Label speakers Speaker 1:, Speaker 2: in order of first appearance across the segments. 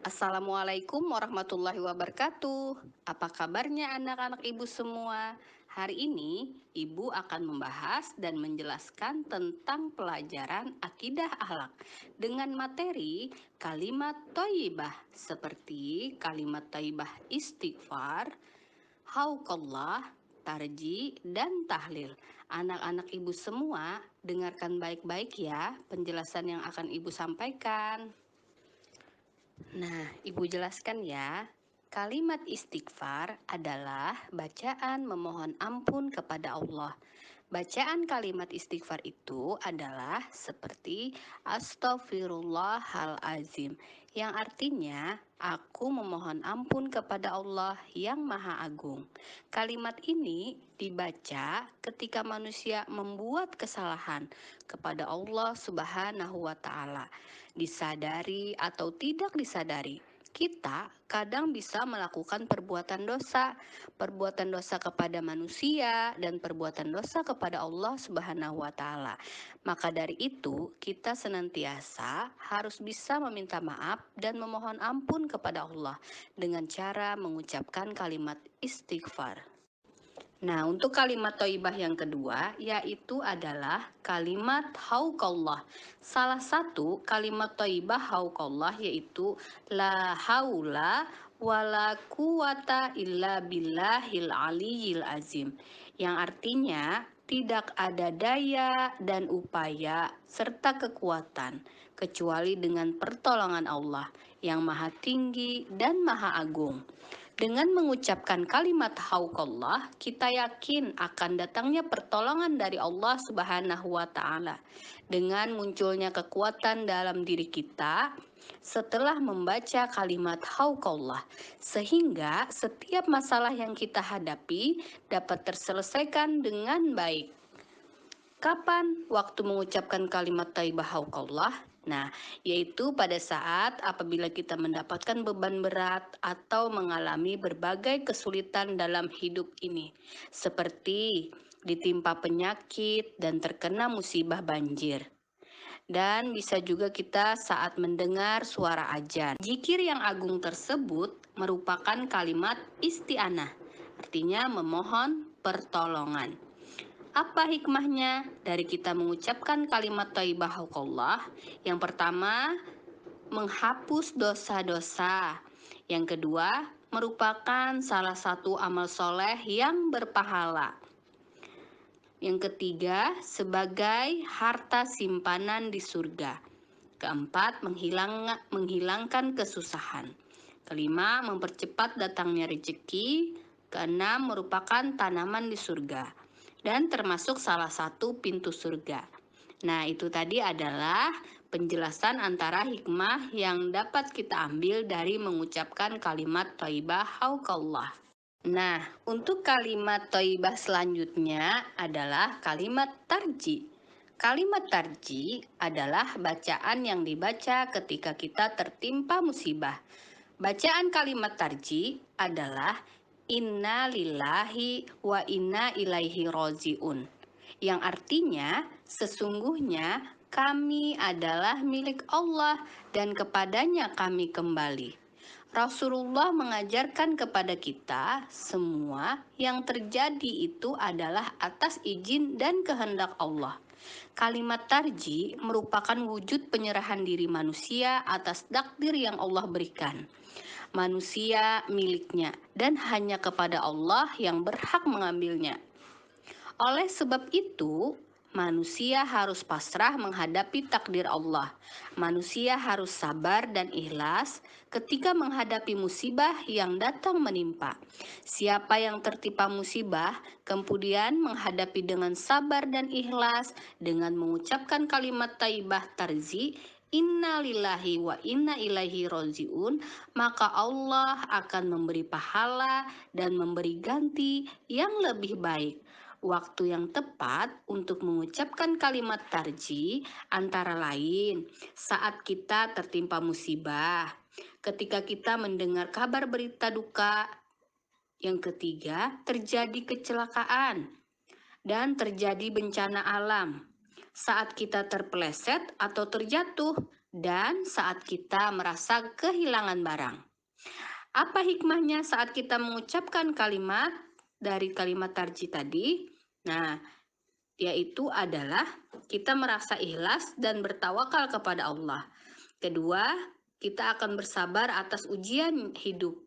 Speaker 1: Assalamualaikum warahmatullahi wabarakatuh. Apa kabarnya anak-anak ibu semua? Hari ini ibu akan membahas dan menjelaskan tentang pelajaran akidah akhlak dengan materi kalimat thayyibah seperti kalimat thayyibah istighfar, hauqallah, tarji, dan tahlil. Anak-anak ibu semua dengarkan baik-baik ya penjelasan yang akan ibu sampaikan. Nah, Ibu jelaskan ya. Kalimat istighfar adalah bacaan memohon ampun kepada Allah. Bacaan kalimat istighfar itu adalah seperti Astaghfirullahalazim, yang artinya aku memohon ampun kepada Allah yang Maha Agung. Kalimat ini dibaca ketika manusia membuat kesalahan kepada Allah Subhanahu wa taala, disadari atau tidak disadari. Kita kadang bisa melakukan perbuatan dosa kepada manusia dan perbuatan dosa kepada Allah Subhanahu wa taala. Maka dari itu, kita senantiasa harus bisa meminta maaf dan memohon ampun kepada Allah dengan cara mengucapkan kalimat istighfar. Nah, untuk kalimat thayyibah yang kedua yaitu adalah kalimat hauqallah. Salah satu kalimat thayyibah hauqallah yaitu la haula wala quwata illa billahil aliyyil azim, yang artinya tidak ada daya dan upaya serta kekuatan kecuali dengan pertolongan Allah yang Maha Tinggi dan Maha Agung. Dengan mengucapkan kalimat hauqallah, kita yakin akan datangnya pertolongan dari Allah Subhanahu wa taala. Dengan munculnya kekuatan dalam diri kita setelah membaca kalimat hauqallah, sehingga setiap masalah yang kita hadapi dapat terselesaikan dengan baik. Kapan waktu mengucapkan kalimat thayyibah hauqallah? Nah, yaitu pada saat apabila kita mendapatkan beban berat atau mengalami berbagai kesulitan dalam hidup ini, seperti ditimpa penyakit dan terkena musibah banjir. Dan bisa juga kita saat mendengar suara ajan. Zikir yang agung tersebut merupakan kalimat isti'anah, artinya memohon pertolongan. Apa hikmahnya dari kita mengucapkan kalimat thayyibah hauqallah? Yang pertama, menghapus dosa-dosa. Yang kedua, merupakan salah satu amal soleh yang berpahala. Yang ketiga, sebagai harta simpanan di surga. Keempat, menghilangkan kesusahan. Kelima, mempercepat datangnya rezeki. Keenam, merupakan tanaman di surga dan termasuk salah satu pintu surga. Nah, itu tadi adalah penjelasan antara hikmah yang dapat kita ambil dari mengucapkan kalimat thayyibah hauqallah. Nah, untuk kalimat thayyibah selanjutnya adalah kalimat tarji. Kalimat tarji adalah bacaan yang dibaca ketika kita tertimpa musibah. Bacaan kalimat tarji adalah inna lillahi wa inna ilaihi roji'un, yang artinya sesungguhnya kami adalah milik Allah dan kepadanya kami kembali. Rasulullah mengajarkan kepada kita semua yang terjadi itu adalah atas izin dan kehendak Allah. Kalimat tarji merupakan wujud penyerahan diri manusia atas takdir yang Allah berikan. Manusia miliknya dan hanya kepada Allah yang berhak mengambilnya. Oleh sebab itu, manusia harus pasrah menghadapi takdir Allah. Manusia harus sabar dan ikhlas ketika menghadapi musibah yang datang menimpa. Siapa yang tertimpa musibah, kemudian menghadapi dengan sabar dan ikhlas dengan mengucapkan kalimat thayyibah tarzi, Inna lillahi wa inna ilaihi roji'un, maka Allah akan memberi pahala dan memberi ganti yang lebih baik. Waktu yang tepat untuk mengucapkan kalimat tarji antara lain saat kita tertimpa musibah, ketika kita mendengar kabar berita duka, yang ketiga terjadi kecelakaan dan terjadi bencana alam, saat kita terpeleset atau terjatuh, dan saat kita merasa kehilangan barang. Apa hikmahnya saat kita mengucapkan kalimat dari kalimat tarji tadi? Nah, yaitu adalah kita merasa ikhlas dan bertawakal kepada Allah. Kedua, kita akan bersabar atas ujian hidup.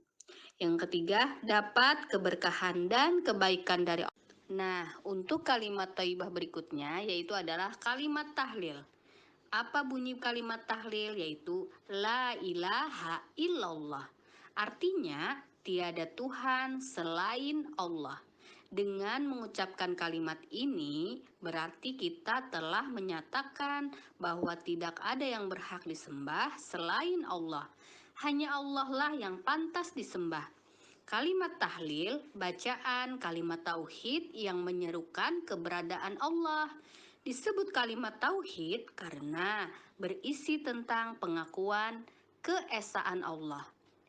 Speaker 1: Yang ketiga, dapat keberkahan dan kebaikan dari Allah. Nah, untuk kalimat thayyibah berikutnya yaitu adalah kalimat tahlil. Apa bunyi kalimat tahlil? Yaitu la ilaha illallah. Artinya, tiada Tuhan selain Allah. Dengan mengucapkan kalimat ini, berarti kita telah menyatakan bahwa tidak ada yang berhak disembah selain Allah. Hanya Allah lah yang pantas disembah. Kalimat tahlil, bacaan kalimat tauhid yang menyerukan keberadaan Allah. Disebut kalimat tauhid karena berisi tentang pengakuan keesaan Allah.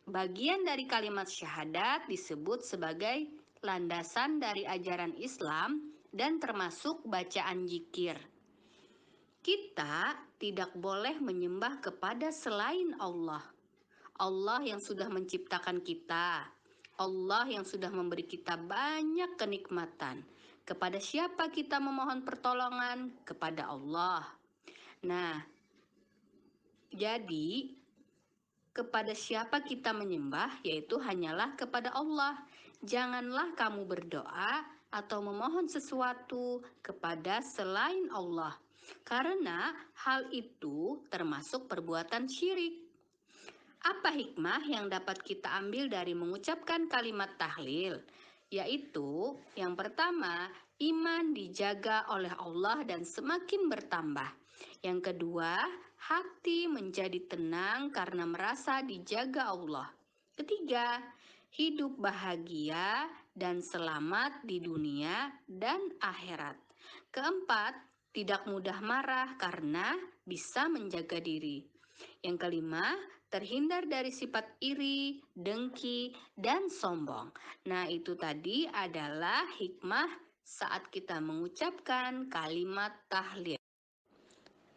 Speaker 1: Bagian dari kalimat syahadat disebut sebagai landasan dari ajaran Islam dan termasuk bacaan zikir. Kita tidak boleh menyembah kepada selain Allah. Allah yang sudah menciptakan kita, Allah yang sudah memberi kita banyak kenikmatan. Kepada siapa kita memohon pertolongan? Kepada Allah. Nah, jadi kepada siapa kita menyembah, yaitu hanyalah kepada Allah. Janganlah kamu berdoa atau memohon sesuatu kepada selain Allah, karena hal itu termasuk perbuatan syirik. Apa hikmah yang dapat kita ambil dari mengucapkan kalimat tahlil? Yaitu, yang pertama, iman dijaga oleh Allah dan semakin bertambah. Yang kedua, hati menjadi tenang karena merasa dijaga Allah. Ketiga, hidup bahagia dan selamat di dunia dan akhirat. Keempat, tidak mudah marah karena bisa menjaga diri. Yang kelima, terhindar dari sifat iri, dengki, dan sombong. Nah, itu tadi adalah hikmah saat kita mengucapkan kalimat tahlil.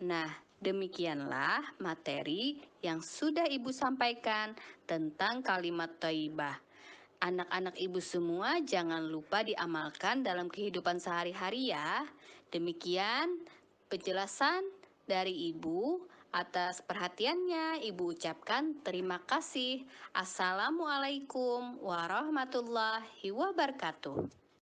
Speaker 1: Nah, demikianlah materi yang sudah Ibu sampaikan tentang kalimat thayyibah. Anak-anak Ibu semua jangan lupa diamalkan dalam kehidupan sehari-hari ya. Demikian penjelasan dari Ibu. Atas perhatiannya, Ibu ucapkan terima kasih. Assalamualaikum warahmatullahi wabarakatuh.